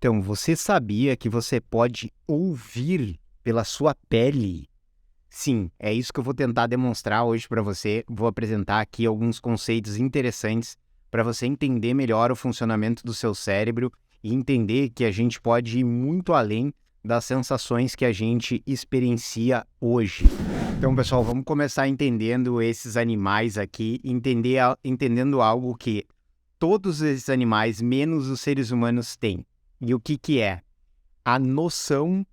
Então, você sabia que você pode ouvir pela sua pele? Sim, é isso que eu vou tentar demonstrar hoje para você. Vou apresentar aqui alguns conceitos interessantes para você entender melhor o funcionamento do seu cérebro e entender que a gente pode ir muito além das sensações que a gente experiencia hoje. Então, pessoal, vamos começar entendendo esses animais aqui, entendendo algo que todos esses animais, menos os seres humanos, têm. E o que é? A noção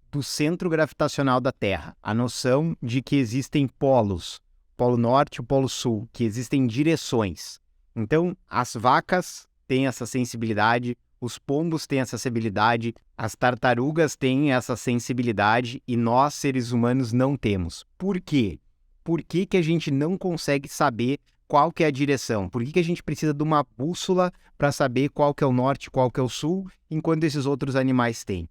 do centro gravitacional da Terra, a noção de que existem polos, polo norte e o polo sul, que existem direções. Então, as vacas têm essa sensibilidade, os pombos têm essa sensibilidade, as tartarugas têm essa sensibilidade e nós, seres humanos, não temos. Por quê? Por que a gente não consegue saber qual que é a direção? Por que a gente precisa de uma bússola para saber qual que é o norte e qual que é o sul, enquanto esses outros animais têm?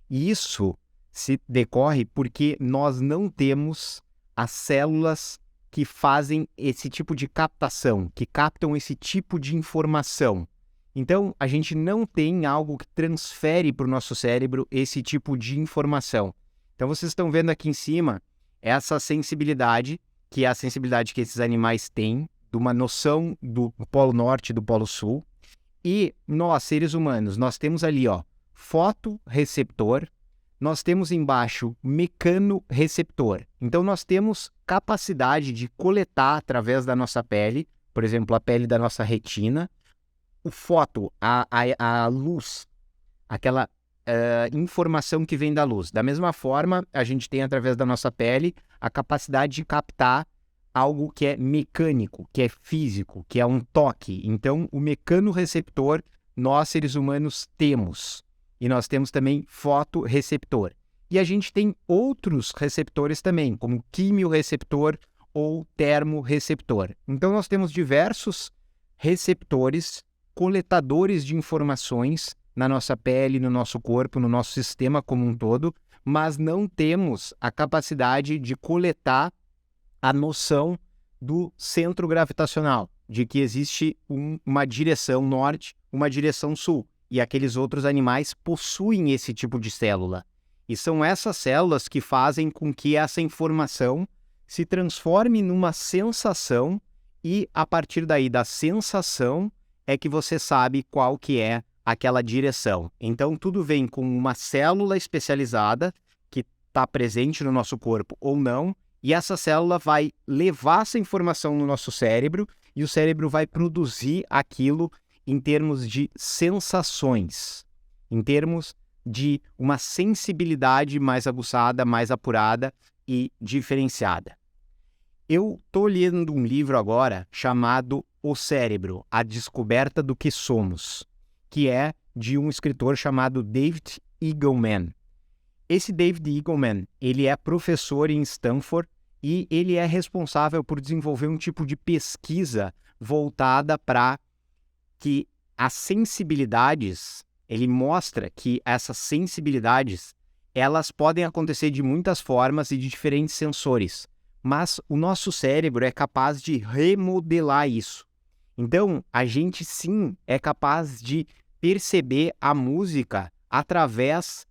E isso se decorre porque nós não temos as células que fazem esse tipo de captação, que captam esse tipo de informação. Então, a gente não tem algo que transfere para o nosso cérebro esse tipo de informação. Então, vocês estão vendo aqui em cima essa sensibilidade, que é a sensibilidade que esses animais têm, de uma noção do polo norte e do polo sul. E nós, seres humanos, nós temos ali, fotorreceptor, nós temos embaixo mecanorreceptor. Então, nós temos capacidade de coletar através da nossa pele, por exemplo, a pele da nossa retina, o foto, a luz, aquela informação que vem da luz. Da mesma forma, a gente tem através da nossa pele a capacidade de captar algo que é mecânico, que é físico, que é um toque. Então, o mecanorreceptor, nós, seres humanos, temos. E nós temos também fotorreceptor. E a gente tem outros receptores também, como quimiorreceptor ou termorreceptor. Então, nós temos diversos receptores, coletadores de informações na nossa pele, no nosso corpo, no nosso sistema como um todo, mas não temos a capacidade de coletar a noção do centro gravitacional, de que existe uma direção norte, uma direção sul, e aqueles outros animais possuem esse tipo de célula. E são essas células que fazem com que essa informação se transforme numa sensação e, a partir daí da sensação, é que você sabe qual que é aquela direção. Então, tudo vem com uma célula especializada que está presente no nosso corpo ou não, e essa célula vai levar essa informação no nosso cérebro e o cérebro vai produzir aquilo em termos de sensações, em termos de uma sensibilidade mais aguçada, mais apurada e diferenciada. Eu estou lendo um livro agora chamado O Cérebro, A Descoberta do que Somos, que é de um escritor chamado David Eagleman. Esse David Eagleman, ele é professor em Stanford e ele é responsável por desenvolver um tipo de pesquisa voltada para que as sensibilidades, ele mostra que essas sensibilidades, elas podem acontecer de muitas formas e de diferentes sensores, mas o nosso cérebro é capaz de remodelar isso. Então, a gente sim é capaz de perceber a música através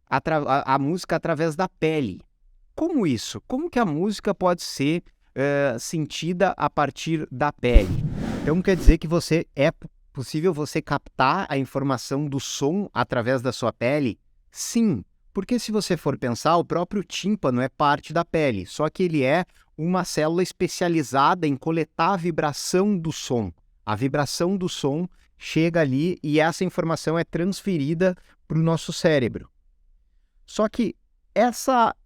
a música através da pele. Como isso? Como que a música pode ser sentida a partir da pele? Então quer dizer que é possível você captar a informação do som através da sua pele? Sim, porque se você for pensar, o próprio tímpano é parte da pele, só que ele é uma célula especializada em coletar a vibração do som. A vibração do som chega ali e essa informação é transferida para o nosso cérebro. Só que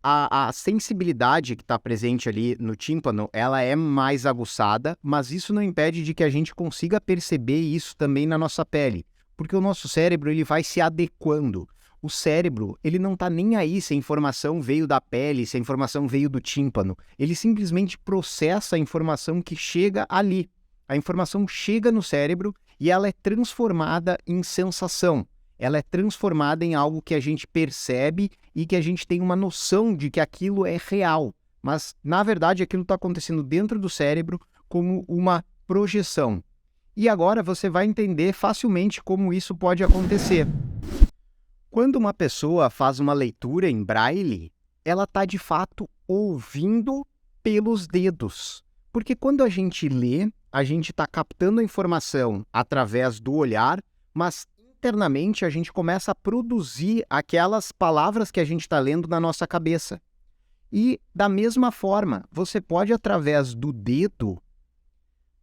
a sensibilidade que está presente ali no tímpano, ela é mais aguçada, mas isso não impede de que a gente consiga perceber isso também na nossa pele, porque o nosso cérebro ele vai se adequando. O cérebro ele não está nem aí se a informação veio da pele, se a informação veio do tímpano. Ele simplesmente processa a informação que chega ali. A informação chega no cérebro e ela é transformada em sensação. Ela é transformada em algo que a gente percebe e que a gente tem uma noção de que aquilo é real. Mas, na verdade, aquilo está acontecendo dentro do cérebro como uma projeção. E agora você vai entender facilmente como isso pode acontecer. Quando uma pessoa faz uma leitura em braille, ela está de fato ouvindo pelos dedos. Porque quando a gente lê, a gente está captando a informação através do olhar, mas internamente a gente começa a produzir aquelas palavras que a gente está lendo na nossa cabeça. E, da mesma forma, você pode, através do dedo,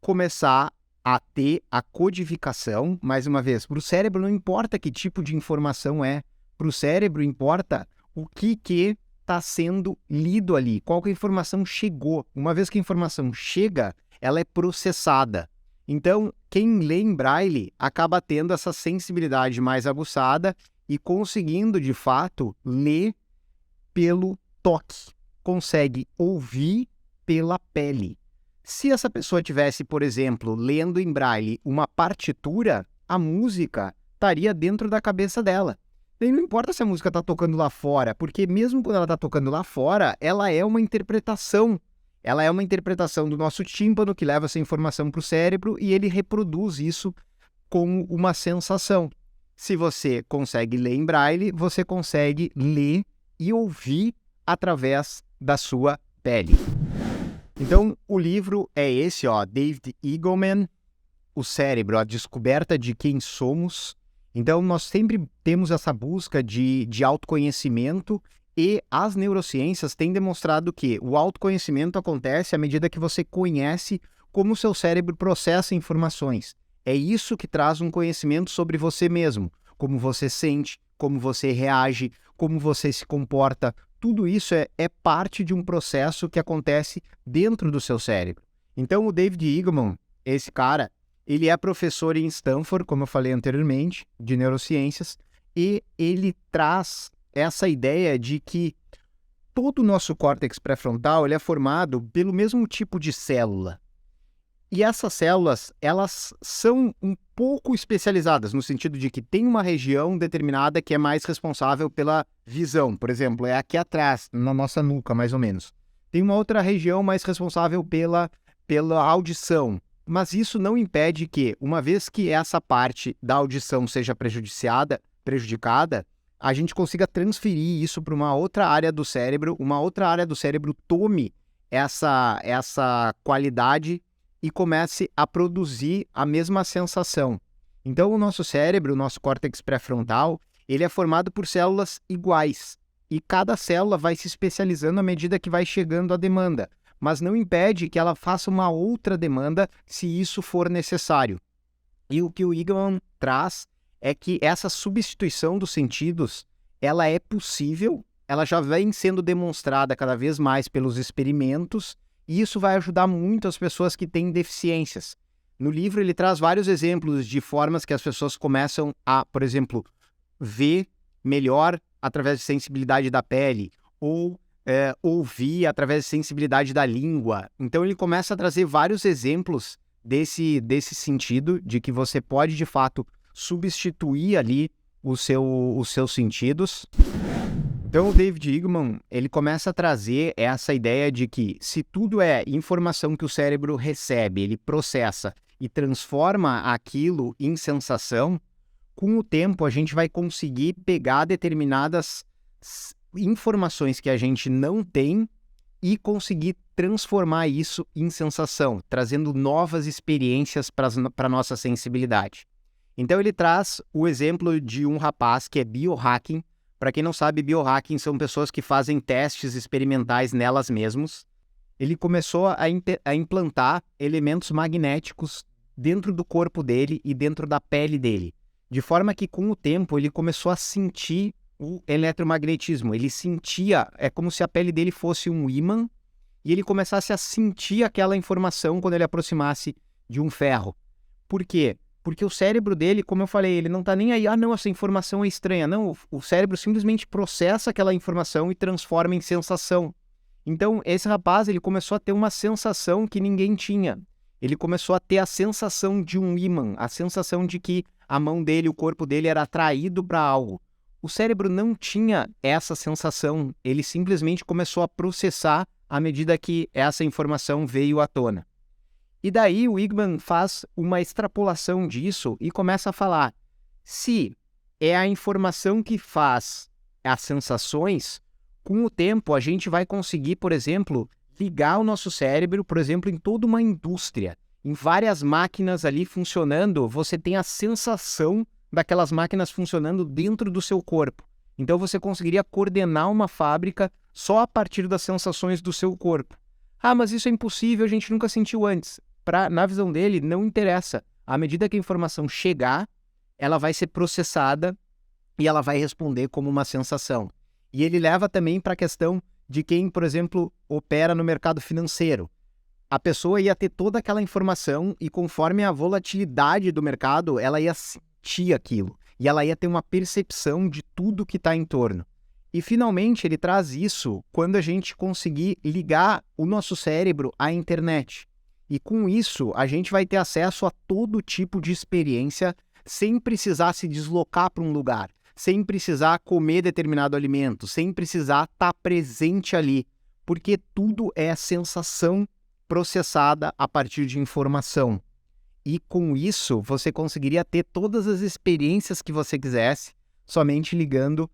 começar a ter a codificação. Mais uma vez, para o cérebro não importa que tipo de informação é, para o cérebro importa o que está sendo lido ali, qual que a informação chegou. Uma vez que a informação chega, ela é processada. Então, quem lê em braille acaba tendo essa sensibilidade mais aguçada e conseguindo, de fato, ler pelo toque. Consegue ouvir pela pele. Se essa pessoa tivesse, por exemplo, lendo em braille uma partitura, a música estaria dentro da cabeça dela. E não importa se a música está tocando lá fora, porque mesmo quando ela está tocando lá fora, ela é uma interpretação. Ela é uma interpretação do nosso tímpano que leva essa informação para o cérebro e ele reproduz isso como uma sensação. Se você consegue ler em braille, você consegue ler e ouvir através da sua pele. Então, o livro é esse, David Eagleman, O Cérebro, a descoberta de quem somos. Então, nós sempre temos essa busca de autoconhecimento e as neurociências têm demonstrado que o autoconhecimento acontece à medida que você conhece como o seu cérebro processa informações. É isso que traz um conhecimento sobre você mesmo, como você sente, como você reage, como você se comporta. Tudo isso é parte de um processo que acontece dentro do seu cérebro. Então, o David Eagleman, esse cara, ele é professor em Stanford, como eu falei anteriormente, de neurociências, e ele traz essa ideia de que todo o nosso córtex pré-frontal ele é formado pelo mesmo tipo de célula. E essas células, elas são um pouco especializadas, no sentido de que tem uma região determinada que é mais responsável pela visão. Por exemplo, é aqui atrás, na nossa nuca, mais ou menos. Tem uma outra região mais responsável pela audição. Mas isso não impede que, uma vez que essa parte da audição seja prejudicada, a gente consiga transferir isso para uma outra área do cérebro tome essa qualidade e comece a produzir a mesma sensação. Então, o nosso cérebro, o nosso córtex pré-frontal, ele é formado por células iguais. E cada célula vai se especializando à medida que vai chegando a demanda. Mas não impede que ela faça uma outra demanda se isso for necessário. E o que o Eagleman traz é que essa substituição dos sentidos, ela é possível, ela já vem sendo demonstrada cada vez mais pelos experimentos, e isso vai ajudar muito as pessoas que têm deficiências. No livro ele traz vários exemplos de formas que as pessoas começam a, por exemplo, ver melhor através de sensibilidade da pele, ou ouvir através de sensibilidade da língua. Então ele começa a trazer vários exemplos desse sentido, de que você pode, de fato, substituir ali os seus sentidos. Então o David Eagleman, ele começa a trazer essa ideia de que se tudo é informação que o cérebro recebe, ele processa e transforma aquilo em sensação, com o tempo a gente vai conseguir pegar determinadas informações que a gente não tem e conseguir transformar isso em sensação, trazendo novas experiências para a nossa sensibilidade. Então ele traz o exemplo de um rapaz que é biohacking. Para quem não sabe, biohacking são pessoas que fazem testes experimentais nelas mesmas. Ele começou a implantar elementos magnéticos dentro do corpo dele e dentro da pele dele, de forma que com o tempo ele começou a sentir o eletromagnetismo. Ele sentia, é como se a pele dele fosse um ímã e ele começasse a sentir aquela informação quando ele aproximasse de um ferro. Por quê? Porque o cérebro dele, como eu falei, ele não está nem aí, não, essa informação é estranha. Não, o cérebro simplesmente processa aquela informação e transforma em sensação. Então, esse rapaz, ele começou a ter uma sensação que ninguém tinha. Ele começou a ter a sensação de um ímã, a sensação de que a mão dele, o corpo dele era atraído para algo. O cérebro não tinha essa sensação, ele simplesmente começou a processar à medida que essa informação veio à tona. E daí o Wigman faz uma extrapolação disso e começa a falar: se é a informação que faz as sensações, com o tempo a gente vai conseguir, por exemplo, ligar o nosso cérebro, por exemplo, em toda uma indústria. Em várias máquinas ali funcionando, você tem a sensação daquelas máquinas funcionando dentro do seu corpo. Então você conseguiria coordenar uma fábrica só a partir das sensações do seu corpo. Ah, mas isso é impossível, a gente nunca sentiu antes. Na visão dele, não interessa. À medida que a informação chegar, ela vai ser processada e ela vai responder como uma sensação. E ele leva também para a questão de quem, por exemplo, opera no mercado financeiro. A pessoa ia ter toda aquela informação e conforme a volatilidade do mercado, ela ia sentir aquilo. E ela ia ter uma percepção de tudo que está em torno. E, finalmente, ele traz isso quando a gente conseguir ligar o nosso cérebro à internet. E, com isso, a gente vai ter acesso a todo tipo de experiência sem precisar se deslocar para um lugar, sem precisar comer determinado alimento, sem precisar estar presente ali, porque tudo é sensação processada a partir de informação. E com isso, você conseguiria ter todas as experiências que você quisesse, somente ligando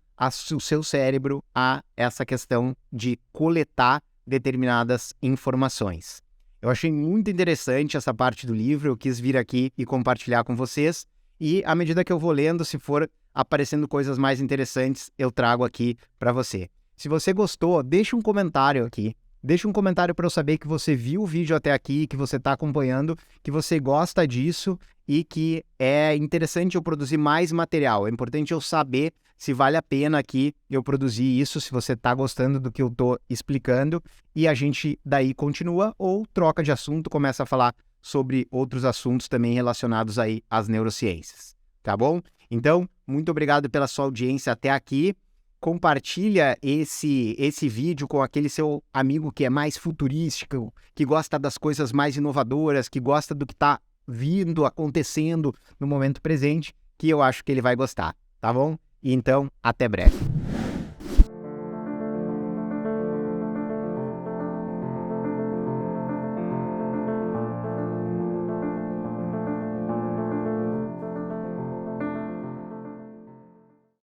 o seu cérebro a essa questão de coletar determinadas informações. Eu achei muito interessante essa parte do livro, eu quis vir aqui e compartilhar com vocês, e à medida que eu vou lendo, se for aparecendo coisas mais interessantes, eu trago aqui para você. Se você gostou, deixa um comentário aqui. Deixa um comentário para eu saber que você viu o vídeo até aqui, que você está acompanhando, que você gosta disso e que é interessante eu produzir mais material. É importante eu saber se vale a pena aqui eu produzir isso, se você está gostando do que eu estou explicando, e a gente daí continua ou troca de assunto, começa a falar sobre outros assuntos também relacionados aí às neurociências, tá bom? Então, muito obrigado pela sua audiência até aqui. Compartilha esse vídeo com aquele seu amigo que é mais futurístico, que gosta das coisas mais inovadoras, que gosta do que está vindo, acontecendo no momento presente, que eu acho que ele vai gostar, tá bom? Então, até breve.